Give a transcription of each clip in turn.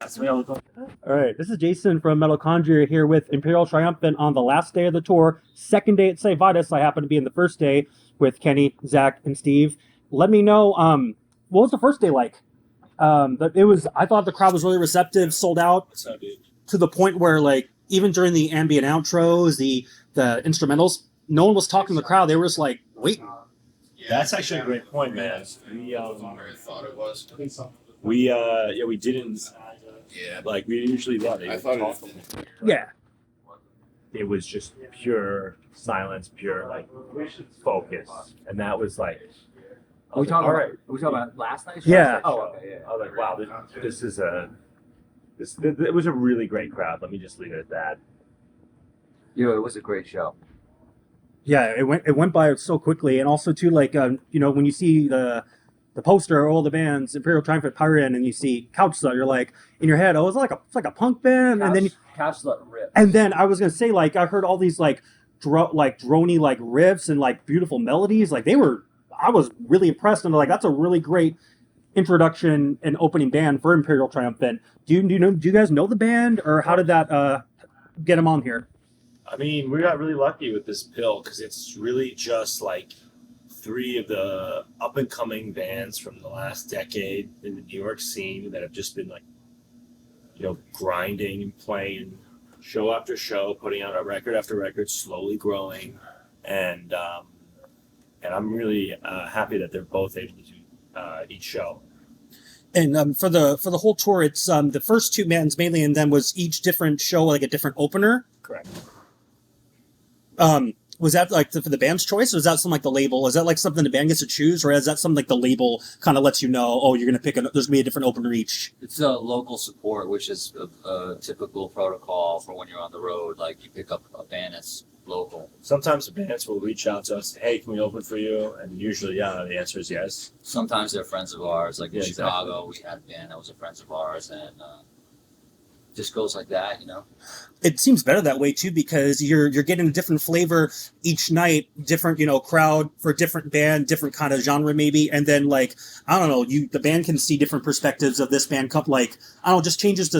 All right, this is Jason from Metal Conjurer here with Imperial Triumphant on the last day of the tour. Second day at Saint Vitus. I happen to be in the first day with Kenny, Zach, and Steve. Let me know, what was the first day like? But it was. I thought the crowd was really receptive, sold out to the point where, like, even during the ambient outros, the instrumentals, no one was talking to the crowd. They were just like waiting. That's actually a great point, man. We didn't. Yeah, Like we usually do. I thought Yeah. It was just pure silence, pure like focus, and that was like. Are we talking about last night's show? Yeah. Oh, okay, yeah. I was like, wow, this is it was a really great crowd. Let me just leave it at that. It was a great show. Yeah, it went by so quickly, and also too, like, when you see the poster of all the bands, Imperial Triumphant, Pyrrhon, and you see Couch Slut, you're like in your head, oh, it's like a punk band, and then Couch Slut ripped. and then I was gonna say, like, I heard all these like drony like riffs and like beautiful melodies, like I was really impressed, and like that's a really great introduction and opening band for Imperial Triumphant. Do you guys know the band, or how did that get them on here? I mean, we got really lucky with this bill because it's really just like three of the up and coming bands from the last decade in the New York scene that have just been like, grinding and playing show after show, putting out a record after record, slowly growing, and I'm really happy that they're both able to do each show. And for the whole tour, it's the first two bands mainly, and then was each different show like a different opener. Correct. Was that like for the band's choice, or is that something like the label? Is that like something the band gets to choose, or is that something like the label kind of lets you know, oh, you're going to pick there's going to be a different opener each? It's a local support, which is a typical protocol for when you're on the road. Like, you pick up a band that's local. Sometimes the bands will reach out to us, hey, can we open for you? And usually, the answer is yes. Sometimes they're friends of ours. Like in Chicago, exactly. we had a band that was a friend of ours, and just goes like that, It seems better that way too, because you're getting a different flavor each night, different crowd for a different band, different kind of genre maybe, and then like I don't know, the band can see different perspectives of this band. Like I don't know, just changes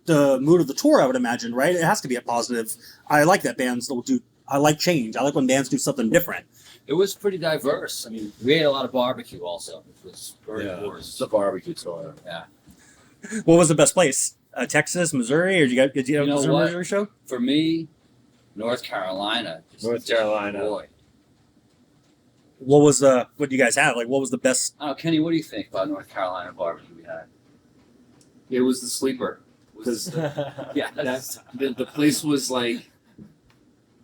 the mood of the tour. I would imagine, right? It has to be a positive. I like that bands will do. I like change. I like when bands do something different. It was pretty diverse. I mean, we ate a lot of barbecue also, which was very important. It's a barbecue tour. Yeah. What was the best place? Texas, Missouri, or did you have a Missouri show? For me, North Carolina. North Carolina. Boy. What do you guys have? Like, what was the best? Oh, Kenny, what do you think about North Carolina barbecue we had? it was the sleeper. Yeah, The place was like,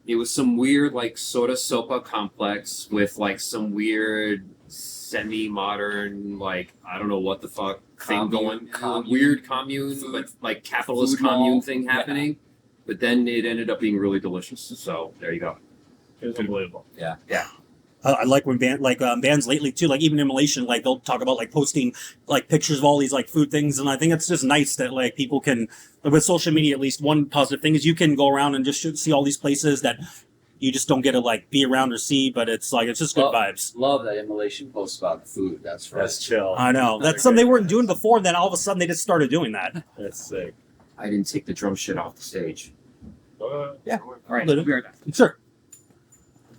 it was some weird like soda sopa complex with like some weird semi-modern, like, I don't know what the fuck thing weird commune, but like capitalist commune thing happening. But then it ended up being really delicious. So there you go. It was unbelievable. Yeah. I like when bands lately too, like even Immolation, like they'll talk about like posting like pictures of all these like food things, and I think it's just nice that like people can, with social media at least, one positive thing is you can go around and just see all these places that you just don't get to like be around or see, but it's just good vibes. Love that Immolation post about the food. That's right. That's chill. I know. That's something they weren't doing before, and then all of a sudden they just started doing that. That's sick. I didn't take the drum shit off the stage. Yeah. All right. Little- Be right back. Sure.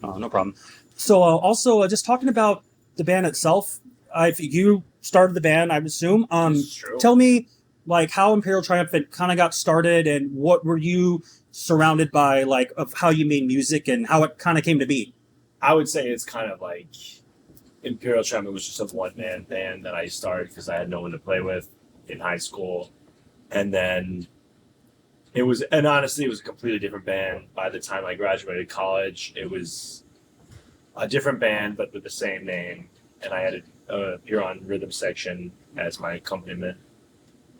Oh, no problem. So also just talking about the band itself, you started the band, I assume. True. Tell me like how Imperial Triumphant kind of got started, and what were you surrounded by, like, of how you made music and how it kind of came to be? I would say it's kind of like Imperial Triumphant was just a one-man band that I started because I had no one to play with in high school. And then honestly, it was a completely different band by the time I graduated college. It was a different band, but with the same name. And I had a Pyrrhon rhythm section as my accompaniment.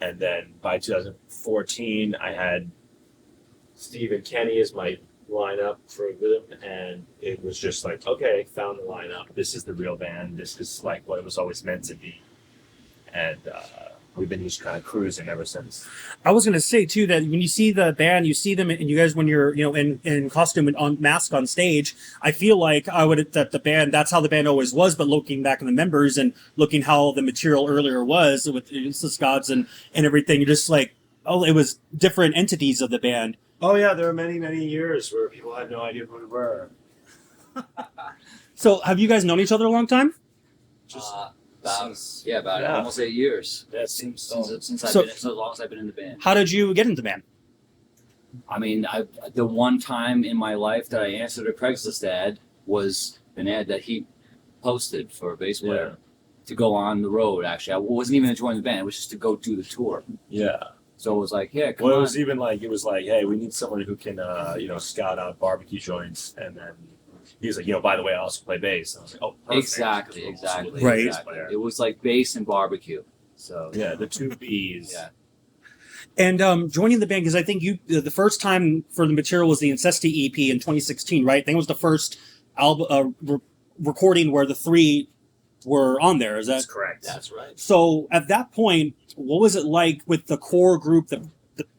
And then by 2014, I had Steve and Kenny as my lineup for rhythm, and it was just like, okay, found the lineup. This is the real band. This is like what it was always meant to be. And we've been just kind of cruising ever since. I was going to say too that when you see the band, you see them, and you guys when you're in costume and on mask on stage. I feel like that the band, that's how the band always was. But looking back at the members and looking how the material earlier was with Useless Gods and everything, you're just like, oh, it was different entities of the band. Oh yeah, there were many years where people had no idea who we were. So have you guys known each other a long time? Just About almost 8 years. That seems so. Since So- as long as I've been in the band. How did you get into the band? I mean, the one time in my life that I answered a Craigslist ad was an ad that he posted for a bass player to go on the road. Actually, I wasn't even to join the band; it was just to go do the tour. Yeah. So it was like, yeah, come Well, on. it was like, hey, we need someone who can, scout out barbecue joints, and then he was like, by the way, I also play bass. And I was like, oh, perfect. Exactly. Right. Exactly. It was like bass and barbecue. So Yeah, the two B's. Yeah. And joining the band, because I think the first time for the material was the Incesti EP in 2016, right? I think it was the first album recording where the three were on there. Is that That's correct. That's right. so? At that point, what was it like with the core group, the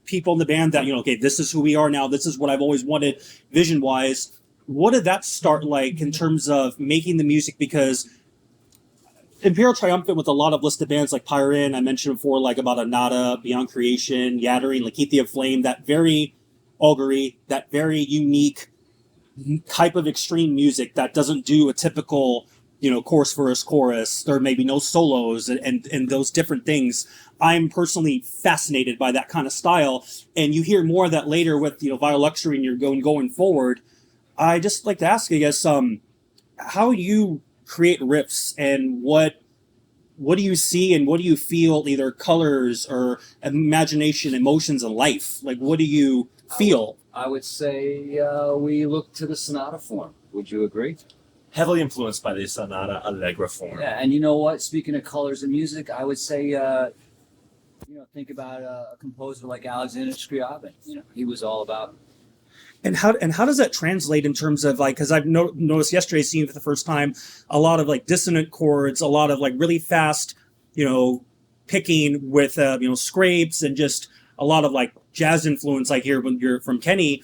people in the band that okay, this is who we are now. This is what I've always wanted, vision wise. What did that start like in terms of making the music? Because Imperial Triumphant with a lot of listed bands like Pyrrhon, I mentioned before, like about Anata, Beyond Creation, Yattering, Lakeithia Flame, that very augury, that very unique type of extreme music that doesn't do a typical, chorus verse chorus. There may be no solos and those different things. I'm personally fascinated by that kind of style, and you hear more of that later with Vile Luxury, and you're going forward. I just like to ask, I guess, how you create riffs, and what do you see and what do you feel, either colors or imagination, emotions, and life? Like, what do you feel? I would say we look to the sonata form. Would you agree? Heavily influenced by the Sonata Allegro form. Yeah, and you know what? Speaking of colors and music, I would say, think about a composer like Alexander Scriabin. He was all about. And how does that translate in terms of like, because I've noticed yesterday, seeing for the first time, a lot of like dissonant chords, a lot of like really fast, picking with scrapes, and just a lot of like jazz influence I hear when you're from Kenny.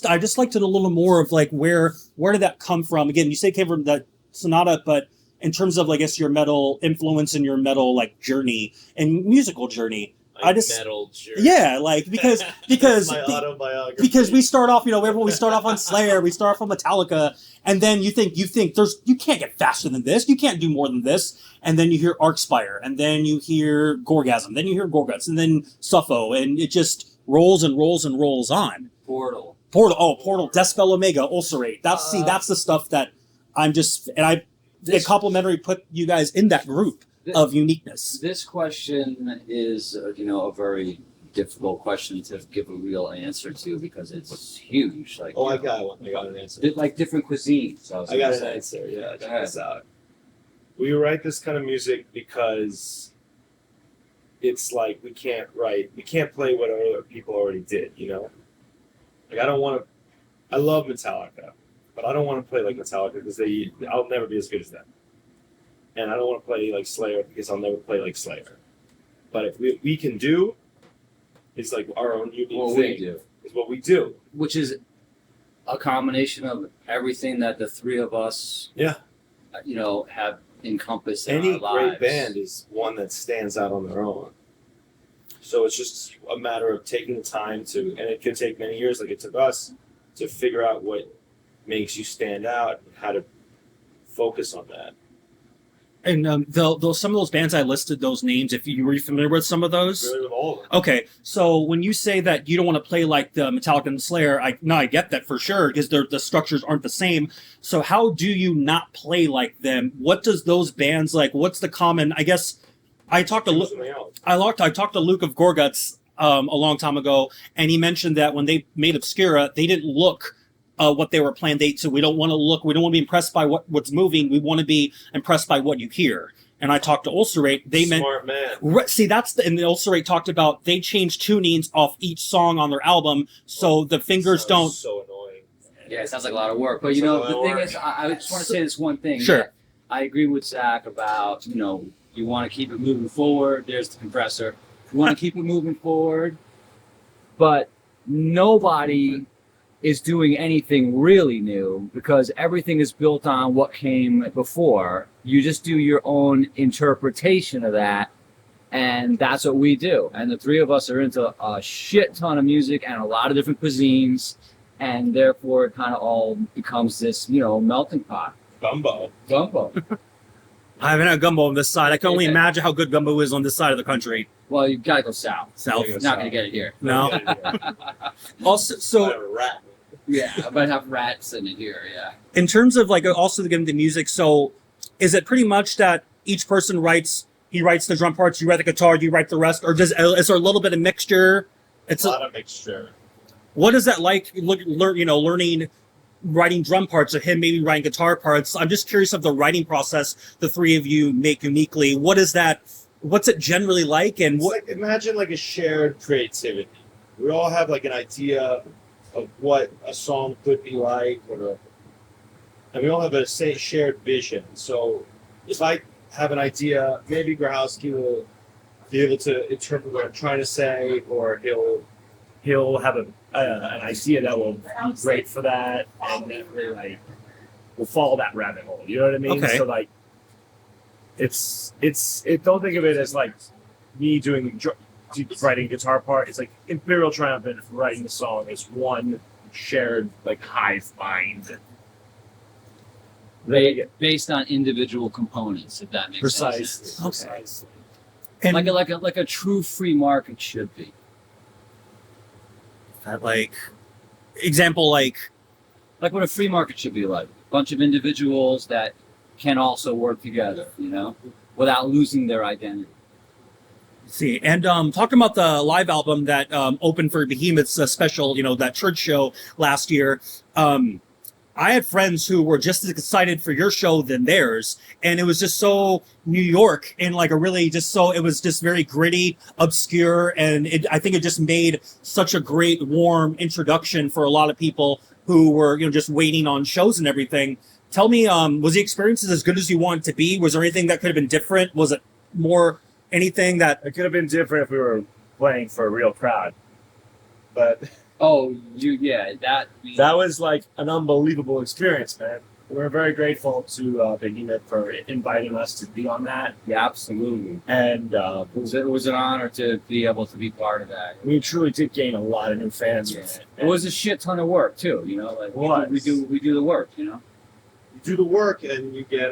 I just like to know a little more of like where did that come from? Again, you say it came from that sonata, but in terms of I guess your metal influence and your metal like journey and musical journey. Metal journey. Yeah, like because my autobiography. because we start off, we start off on Slayer, we start off on Metallica, and then you think you can't get faster than this, you can't do more than this, and then you hear Arcspire, and then you hear Gorgasm, then you hear Gorguts, and then Suffo, and it just rolls and rolls and rolls on. Portal, Decibel Omega, Ulcerate. That's the stuff that I'm just, and I complimentary put you guys in that group of uniqueness. This question is, a very difficult question to give a real answer to because it's huge. Like, I got one. I got an answer. Like different cuisines. I got an answer. Yeah, check this out. We write this kind of music because it's like we can't play what other people already did. Like I love Metallica, but I don't want to play like Metallica because I'll never be as good as them. And I don't want to play like Slayer because I'll never play like Slayer. But if we can do, it's like our own unique thing. Is what we do. Which is a combination of everything that the three of us, have encompassed in Any our lives. great band is one that stands out on their own. So it's just a matter of taking the time and it can take many years, like it took us, to figure out what makes you stand out and how to focus on that. And some of those bands I listed, those names, if you were familiar with some of those? Really with all of them. Okay, so when you say that you don't want to play like the Metallica and the Slayer, I get that for sure, because the structures aren't the same. So how do you not play like them? What does those bands like? What's the common? I guess I talked to Luke. I talked to Luke of Gorguts a long time ago, and he mentioned that when they made Obscura, they didn't look what they were planned. So we don't want to be impressed by what's moving. We want to be impressed by what you hear. And I talked to Ulcerate. Smart man. See, and the Ulcerate talked about they changed tunings off each song on their album, so the fingers don't. So annoying. Yeah, it sounds like a lot of work. But the thing is, I just want to say this one thing. Sure. I agree with Zach about your You want to keep it moving forward. There's the compressor. You want to keep it moving forward. But nobody is doing anything really new because everything is built on what came before. You just do your own interpretation of that. And that's what we do. And the three of us are into a shit ton of music and a lot of different cuisines. And therefore, it kind of all becomes this, melting pot. Gumbo. I haven't had gumbo on this side. I can only imagine how good gumbo is on this side of the country. Well, you gotta go south. South. You're not gonna get it here. No. Also, so Yeah, I might have rats in it here. Yeah. in terms of like also getting the music, so is it pretty much that each person writes? He writes the drum parts, you write the guitar, you write the rest, or is there a little bit of mixture? It's a lot of mixture. What is that like? Learning writing drum parts, or him maybe writing guitar parts. I'm just curious of the writing process the three of you make uniquely. What is that? What's it generally like? And what? Imagine like a shared creativity. We all have like an idea of what a song could be like, and we all have a shared vision. So if I have an idea, maybe Grohowski will be able to interpret what I'm trying to say, or he'll have an idea that will be great for that, and then we'll follow that rabbit hole. You know what I mean? Okay. So like, don't think of it as like me writing guitar part. It's like Imperial Triumphant writing the song is one shared like hive mind. Based on individual components, if that makes sense. Precisely. And Like a true free market should be. that example Like what a free market should be like. A bunch of individuals that can also work together, without losing their identity. see, and talking about the live album that opened for Behemoth's special, that church show last year. I had friends who were just as excited for your show than theirs, and it was just so New York and it was just very gritty, obscure, and I think it just made such a great warm introduction for a lot of people who were just waiting on shows and everything. Tell me, was the experience as good as you want it to be? Was there anything that could have been different? Was it more anything that It could have been different if we were playing for a real crowd, but that was like an unbelievable experience, man. We're very grateful to Behemoth for inviting us to be on that. Yeah, absolutely. And It was an honor to be able to be part of that. we truly did gain a lot of new fans from it. It was a shit ton of work too, we do the work, You do the work and you get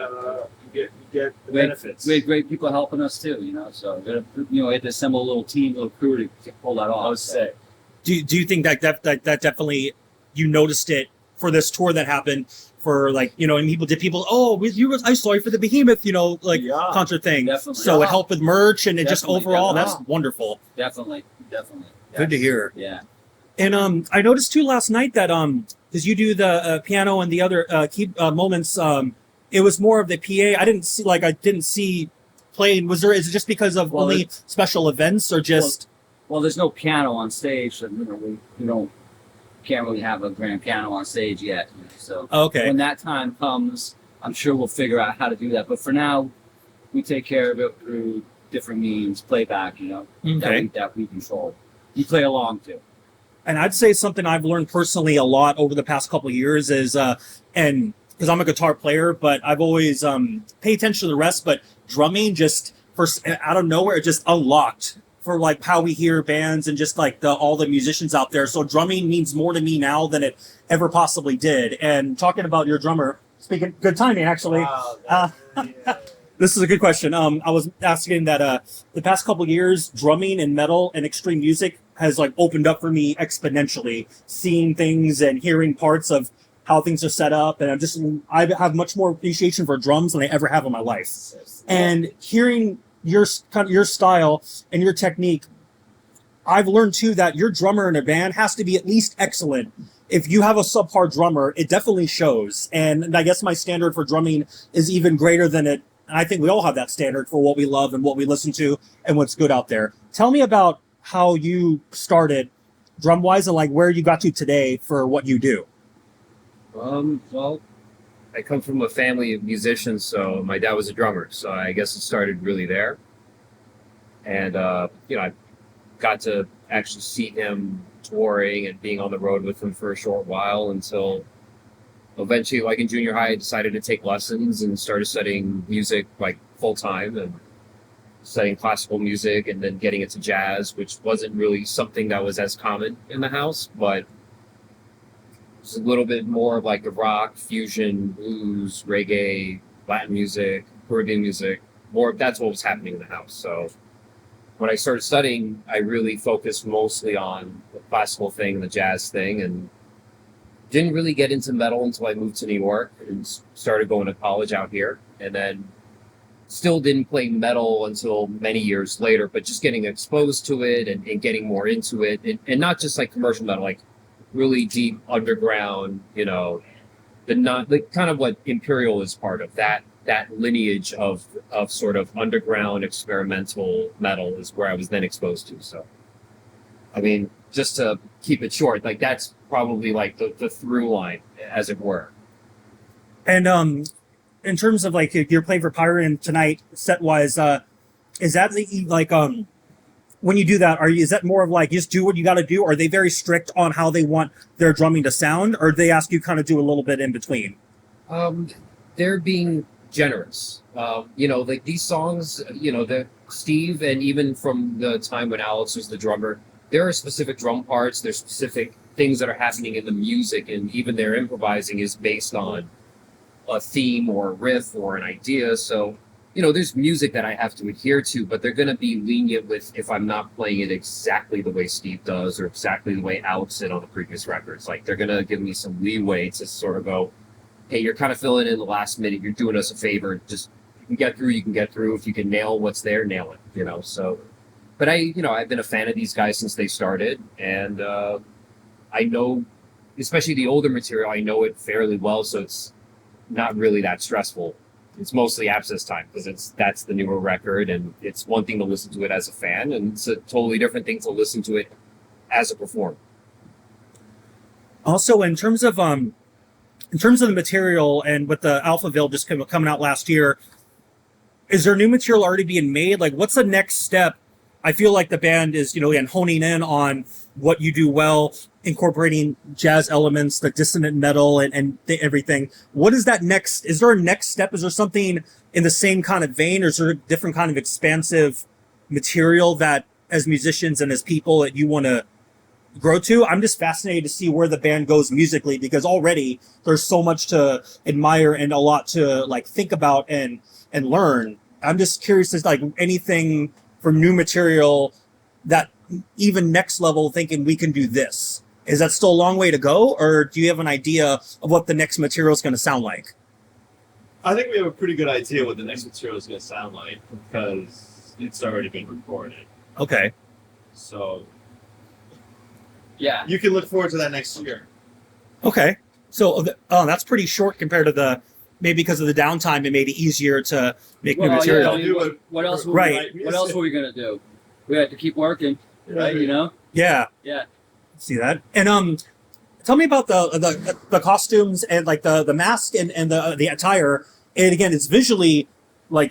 the benefits. We had great people helping us too, so we had to assemble a little team, little crew to pull that off. I would say. do you think that definitely you noticed it for this tour that happened for and people I saw you for the Behemoth Yeah. concert thing. Definitely. So it helped with merch and it just Definitely, overall definitely. that's wonderful. Definitely. Good to hear. Yeah. And I noticed too last night that because you do the piano and the other key moments, it was more of the PA. I didn't see playing. Is it just because of only special events or just? Well, there's no piano on stage, so we can't really have a grand piano on stage yet. So Okay. when that time comes, I'm sure we'll figure out how to do that. But for now, we take care of it through different means, playback, Okay. that we control. You play along too. And I'd say something I've learned personally a lot over the past couple of years is, and because I'm a guitar player, but I've always paid attention to the rest. But drumming just out of nowhere, it just unlocked for how we hear bands and just all the musicians out there. So drumming means more to me now than it ever possibly did. And talking about your drummer, speaking good timing actually. Wow, This is a good question. I was asking that the past couple of years, drumming and metal and extreme music has opened up for me exponentially, seeing things and hearing parts of how things are set up. And I have much more appreciation for drums than I ever have in my life. And hearing your style and your technique, I've learned too that your drummer in a band has to be at least excellent. If you have a subpar drummer, it definitely shows. And I guess my standard for drumming is even greater than it. And I think we all have that standard for what we love and what we listen to and what's good out there. Tell me about how you started drum-wise and where you got to today for what you do. Well, I come from a family of musicians, so my dad was a drummer, so I guess it started really there. And I got to actually see him touring and being on the road with him for a short while until eventually, like in junior high, I decided to take lessons and started studying music like full time and studying classical music and then getting into jazz, which wasn't really something that was as common in the house, but it's a little bit more of like the rock, fusion, blues, reggae, Latin music, Caribbean music. That's what was happening in the house. So when I started studying, I really focused mostly on the classical thing, the jazz thing, and didn't really get into metal until I moved to New York and started going to college out here. And then still didn't play metal until many years later, but just getting exposed to it and getting more into it. And not just like commercial metal, like really deep underground, like kind of what Imperial is part of, that lineage of sort of underground experimental metal is where I was then exposed to. So, I mean, just to keep it short, like that's probably like the through line, as it were. And in terms of like if you're playing for Pyrrhon tonight, set wise, is that like when you do that, is that more of like just do what you got to do? Or are they very strict on how they want their drumming to sound, or do they ask you kind of do a little bit in between? They're being generous. Like these songs, the Steve, and even from the time when Alex was the drummer, there are specific drum parts, there's specific things that are happening in the music, and even their improvising is based on a theme or a riff or an idea. So, there's music that I have to adhere to, but they're going to be lenient with if I'm not playing it exactly the way Steve does or exactly the way Alex did on the previous records. Like, they're going to give me some leeway to sort of go, hey, you're kind of filling in the last minute. You're doing us a favor. Just, you can get through. If you can nail what's there, nail it, So, but I've been a fan of these guys since they started, and I know, especially the older material, I know it fairly well, so it's not really that stressful. It's mostly abscess time because that's the newer record, and it's one thing to listen to it as a fan, and it's a totally different thing to listen to it as a performer. Also, in terms of the material and with the alphaville just coming out last year, is there new material already being made? Like, what's the next step? I feel like the band is, again, honing in on what you do well, incorporating jazz elements, the dissonant metal and everything. What is that next? Is there a next step? Is there something in the same kind of vein, or is there a different kind of expansive material that as musicians and as people that you want to grow to? I'm just fascinated to see where the band goes musically, because already there's so much to admire and a lot to like think about and learn. I'm just curious as like anything from new material that even next level thinking we can do this. Is that still a long way to go, or do you have an idea of what the next material is going to sound like? I think we have a pretty good idea what the next material is going to sound like because it's already been recorded. Okay. So, yeah, you can look forward to that next year. Okay. So that's pretty short compared to maybe because of the downtime, it made it easier to make new material. Yeah, what else were we gonna do? We had to keep working, right? Yeah. Yeah. See that? And tell me about the costumes and like the mask and the attire. And again, it's visually like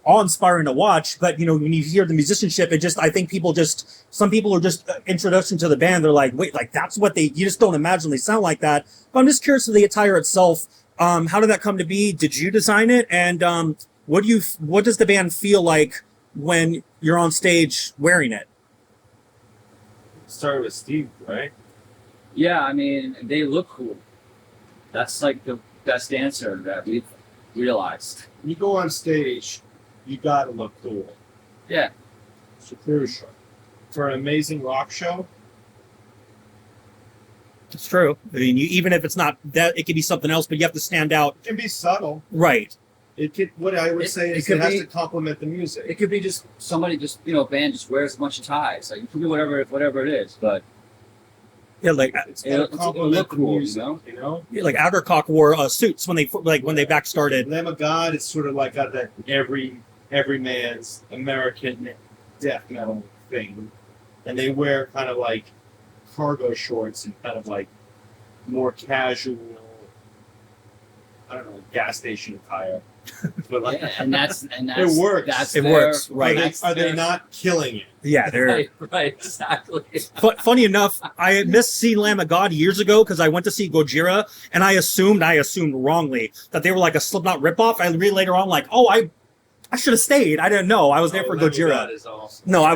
awe-inspiring to watch, but when you hear the musicianship, I think some people are just introduction to the band. They're like, wait, like that's what you just don't imagine they sound like that. But I'm just curious of the attire itself. How did that come to be? Did you design it? And what does the band feel like when you're on stage wearing it? Started with Steve, right? Yeah, I mean, they look cool. That's like the best answer that we've realized. When you go on stage, you gotta look cool. Yeah. It's crucial. For an amazing rock show, It's true. I mean, even if it's not that, it could be something else, but you have to stand out. it can be subtle. Right. What I would say is could it has be- to complement the music. It could be just somebody band just wears a bunch of ties. Like, it could be whatever it is, but Yeah, like It's it'll gotta complement look the cool, music, like Outercock wore suits when they back started. Lamb of God is sort of like got that every man's American death metal thing, and they wear kind of like cargo shorts and kind of like more casual I don't know, gas station attire. But like, Yeah, and that's it works. That's It their- works, right. Are they not killing it? Yeah, they're. Right, exactly. Funny enough, I missed seeing Lamb of God years ago because I went to see Gojira, and I assumed wrongly that they were like a Slipknot ripoff. I read later on, like, oh, I should have stayed. I didn't know. I was there for Gojira. That is awesome. No, I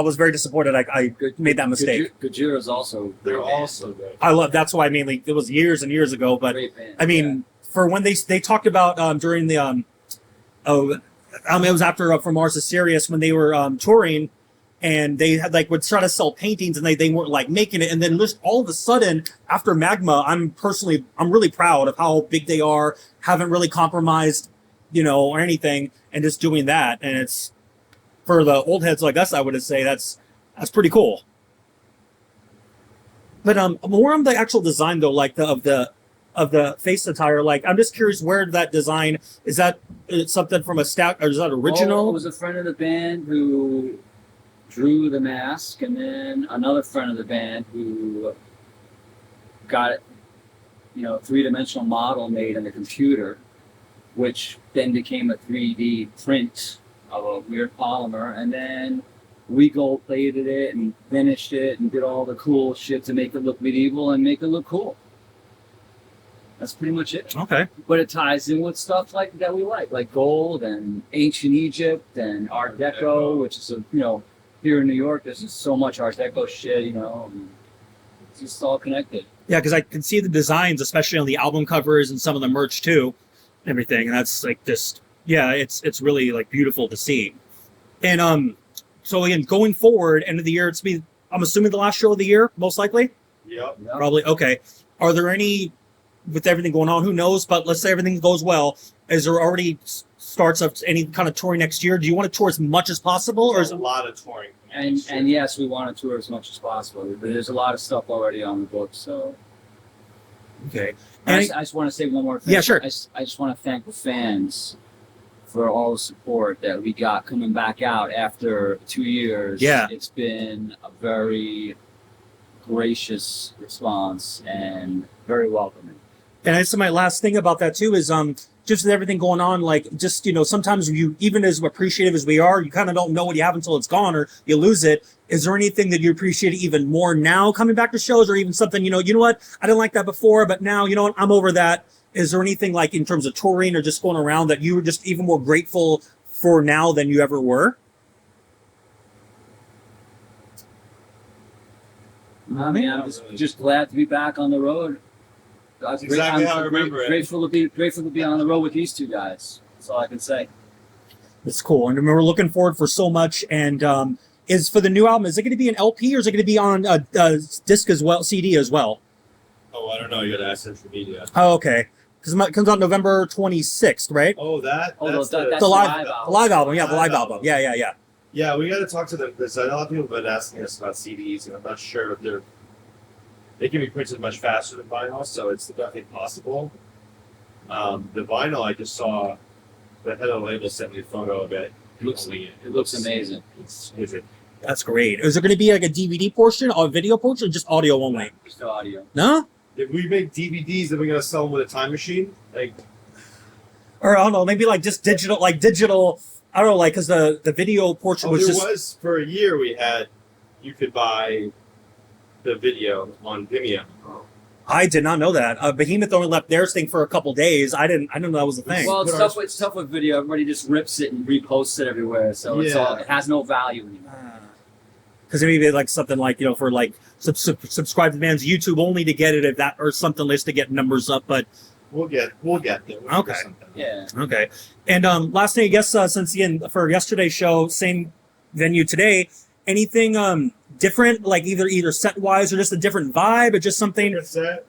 was very disappointed. I made that mistake. Gojira's also They're great band. also good. I love. That's why mainly it was years and years ago. But Great band, I mean, for when they talked about during the it was after From Mars to Sirius when they were touring. And they had would try to sell paintings, and they weren't making it. And then just all of a sudden, after Magma, I'm really proud of how big they are. Haven't really compromised, or anything, and just doing that. And it's for the old heads like us, I would say that's pretty cool. But more on the actual design though, of the face attire. I'm just curious where that design is. That something from a stack, or is that original? Well, it was a friend of the band who drew the mask, and then another friend of the band who got it, 3-dimensional model made in the computer, which then became a 3D print of a weird polymer, and then we gold plated it and finished it and did all the cool shit to make it look medieval and make it look cool. That's pretty much it. Okay. But it ties in with stuff that we like gold and ancient Egypt and Art Deco, which is here in New York, there's just so much Art Deco shit, and it's just all connected. Yeah, because I can see the designs, especially on the album covers and some of the merch too, and everything. And that's it's really beautiful to see. And so again, going forward, end of the year, I'm assuming the last show of the year, most likely. Yep. Probably. Okay. Are there any, with everything going on, who knows? But let's say everything goes well. Is there already starts of any kind of touring next year? Do you want to tour as much as possible, or There's is a lot of touring. And yes, we want to tour as much as possible, but there's a lot of stuff already on the books. So okay? I And just want to say one more thing. Yeah, sure. I just want to thank the fans for all the support that we got coming back out after 2 years. Yeah. It's been a very gracious response and very welcoming. And that's my last thing about that too is just with everything going on, sometimes you, even as appreciative as we are, you kind of don't know what you have until it's gone or you lose it. Is there anything that you appreciate even more now coming back to shows, or even something, you know what, I didn't like that before, but now, what, I'm over that. Is there anything in terms of touring or just going around that you were just even more grateful for now than you ever were? I mean, I'm just glad to be back on the road. That's exactly how I remember it. Grateful to be on the road with these two guys. That's all I can say. It's cool, and we're looking forward for so much. And is for the new album, is it going to be an LP or is it going to be on a disc as well, CD as well? Oh, I don't know. You got to ask Central Media. Oh, okay. Because it comes out November 26th, right? Oh, that's that's The the live album. Yeah, the Live live album. album. Yeah. Yeah, we got to talk to them because a lot of people have been asking us about CDs, and I'm not sure if they can be printed much faster than vinyl, so it's definitely possible. The vinyl, I just saw the head of the label sent me a photo of it. It looks amazing. It's That's great. Is there going to be a DVD portion or a video portion or just audio only? Just the audio. No? If we make DVDs, then we're gonna sell them with a time machine. Or I don't know, maybe just digital, I don't know, because the video portion was just... For a year you could buy the video on Vimeo. I did not know that. Behemoth only left theirs thing for a couple days. I didn't know that was a thing. Well, it's tough with video. Everybody just rips it and reposts it everywhere, so it has no value anymore. Because maybe something for subscribe to man's YouTube only to get it, if that, or something just to get numbers up. But we'll get there. We'll okay. Yeah. Okay. And last thing, I guess, since again for yesterday's show, same venue today, anything different, either set wise or just a different vibe, or just something? Different set.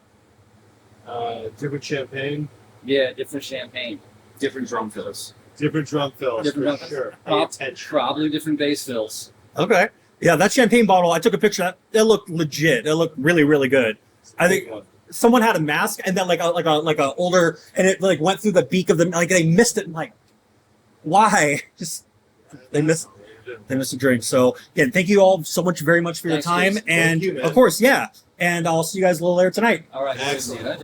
Different champagne. Yeah, different champagne, different drum fills. Different drum fills. Different for drum sure. fills. Pay attention. Probably different bass fills. Okay. Yeah, that champagne bottle, I took a picture of that. It looked legit. It looked really, really good. I think someone had a mask and then like a older, and it went through the beak of the, they missed it. And why? Just they missed a drink. So again, thank you all so much, very much for your Thanks, time. Jason. And Thank you, man. of course, yeah. And I'll see you guys a little later tonight. All right. Excellent.